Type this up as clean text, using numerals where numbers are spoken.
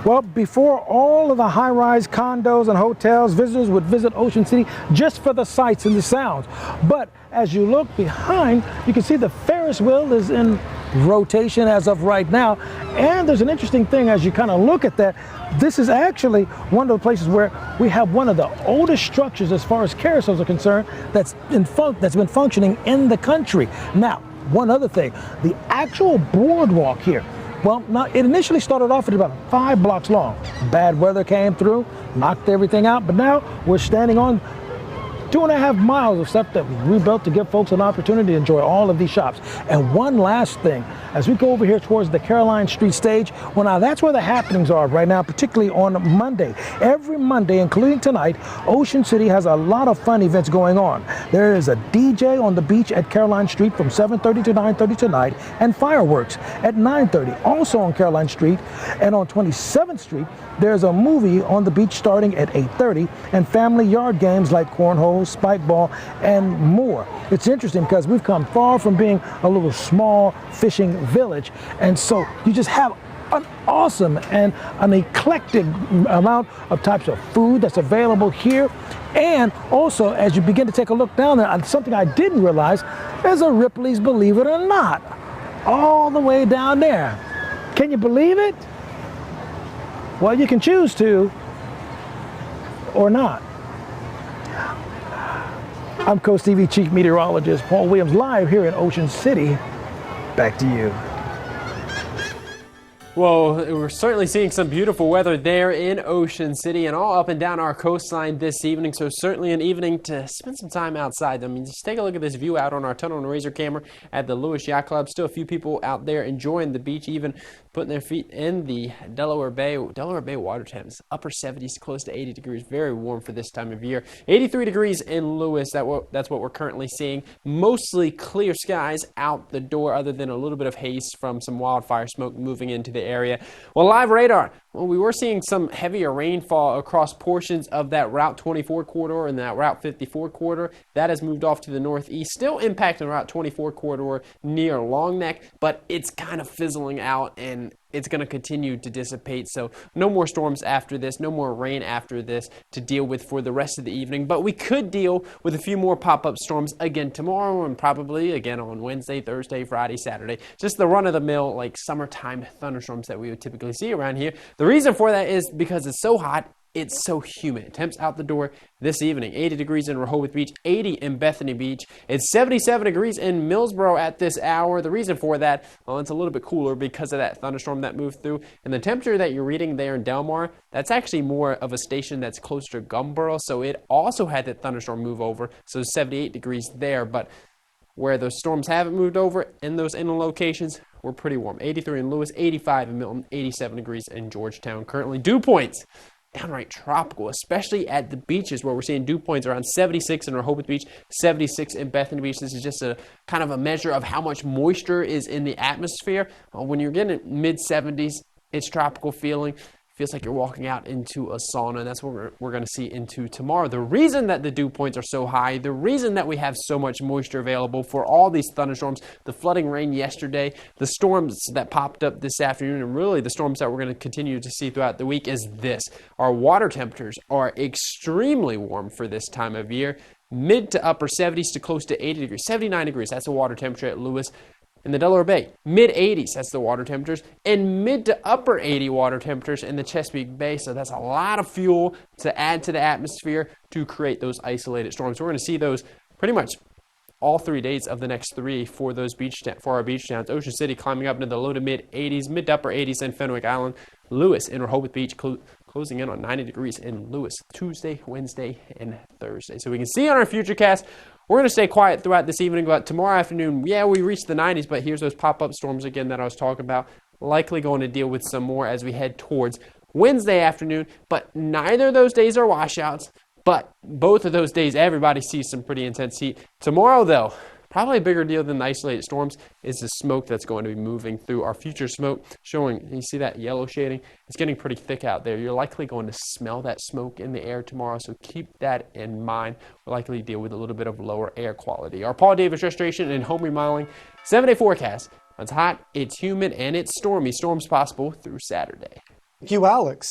Well, before all of the high-rise condos and hotels, visitors would visit Ocean City just for the sights and the sounds. But as you look behind, you can see the Ferris wheel is in rotation as of right now. And there's an interesting thing as you kind of look at that. This is actually one of the places where we have one of the oldest structures as far as carousels are concerned that's been functioning in the country. Now, one other thing, the actual boardwalk here, well, now it initially started off at about 5 blocks long. Bad weather came through, knocked everything out, but now we're standing on 2.5 miles of stuff that we rebuilt to give folks an opportunity to enjoy all of these shops. And one last thing, as we go over here towards the Caroline Street stage, well, now that's where the happenings are right now, particularly on Monday. Every Monday, including tonight, Ocean City has a lot of fun events going on. There is a DJ on the beach at Caroline Street from 7:30 to 9:30 tonight, and fireworks at 9:30. Also on Caroline Street and on 27th Street, there's a movie on the beach starting at 8:30, and family yard games like cornhole, spike ball, and more. It's interesting because we've come far from being a little small fishing village, and so you just have an awesome and an eclectic amount of types of food that's available here. And also, as you begin to take a look down there, something I didn't realize, there's a Ripley's, believe it or not, all the way down there. Can you believe it? Well, you can choose to or not. I'm Coast TV Chief Meteorologist Paul Williams, live here in Ocean City. Back to you. Well, we're certainly seeing some beautiful weather there in Ocean City and all up and down our coastline this evening. So certainly an evening to spend some time outside. I mean, just take a look at this view out on our Tunnel and Razor camera at the Lewis Yacht Club. Still a few people out there enjoying the beach, even putting their feet in the Delaware Bay water temps. Upper 70s, close to 80 degrees. Very warm for this time of year. 83 degrees in Lewis. That's what we're currently seeing. Mostly clear skies out the door, other than a little bit of haze from some wildfire smoke moving into the area. Well, live radar. Well, we were seeing some heavier rainfall across portions of that Route 24 corridor and that Route 54 corridor. That has moved off to the northeast, still impacting Route 24 corridor near Long Neck, but it's kind of fizzling out and it's going to continue to dissipate. So no more storms after this, no more rain after this to deal with for the rest of the evening. But we could deal with a few more pop-up storms again tomorrow and probably again on Wednesday, Thursday, Friday, Saturday. Just the run-of-the-mill, like summertime thunderstorms that we would typically see around here. The reason for that is because it's so hot, it's so humid. Temps out the door this evening. 80 degrees in Rehoboth Beach, 80 in Bethany Beach. It's 77 degrees in Millsboro at this hour. The reason for that, well, it's a little bit cooler because of that thunderstorm that moved through. And the temperature that you're reading there in Delmar, that's actually more of a station that's closer to Gumboro. So it also had that thunderstorm move over. So 78 degrees there. But where those storms haven't moved over in those inland locations, we're pretty warm. 83 in Lewis, 85 in Milton, 87 degrees in Georgetown. Currently, dew points downright tropical, especially at the beaches where we're seeing dew points around 76 in Rehoboth Beach, 76 in Bethany Beach. This is just a kind of a measure of how much moisture is in the atmosphere. When you're getting mid-70s, it's tropical feeling. Feels like you're walking out into a sauna, and that's what we're going to see into tomorrow. The reason that the dew points are so high, the reason that we have so much moisture available for all these thunderstorms, the flooding rain yesterday, the storms that popped up this afternoon, and really the storms that we're going to continue to see throughout the week is this. Our water temperatures are extremely warm for this time of year. Mid to upper 70s to close to 80 degrees, 79 degrees. That's the water temperature at Lewis. In the Delaware Bay, mid-80s, that's the water temperatures, and mid to upper 80 water temperatures in the Chesapeake Bay. So that's a lot of fuel to add to the atmosphere to create those isolated storms. We're going to see those pretty much all 3 days of the next 3 for those for our beach towns. Ocean City climbing up into the low to mid-80s, mid to upper 80s in Fenwick Island. Lewis in Rehoboth Beach closing in on 90 degrees in Lewis Tuesday, Wednesday, and Thursday. So we can see on our futurecast, we're going to stay quiet throughout this evening, but tomorrow afternoon, yeah, we reached the 90s, but here's those pop-up storms again that I was talking about. Likely going to deal with some more as we head towards Wednesday afternoon, but neither of those days are washouts, but both of those days, everybody sees some pretty intense heat. Tomorrow, though, probably a bigger deal than the isolated storms is the smoke that's going to be moving through. Our future smoke showing, you see that yellow shading? It's getting pretty thick out there. You're likely going to smell that smoke in the air tomorrow, so keep that in mind. We'll likely deal with a little bit of lower air quality. Our Paul Davis Restoration and Home Remodeling 7-day forecast. It's hot, it's humid, and it's stormy. Storms possible through Saturday. Thank you, Alex.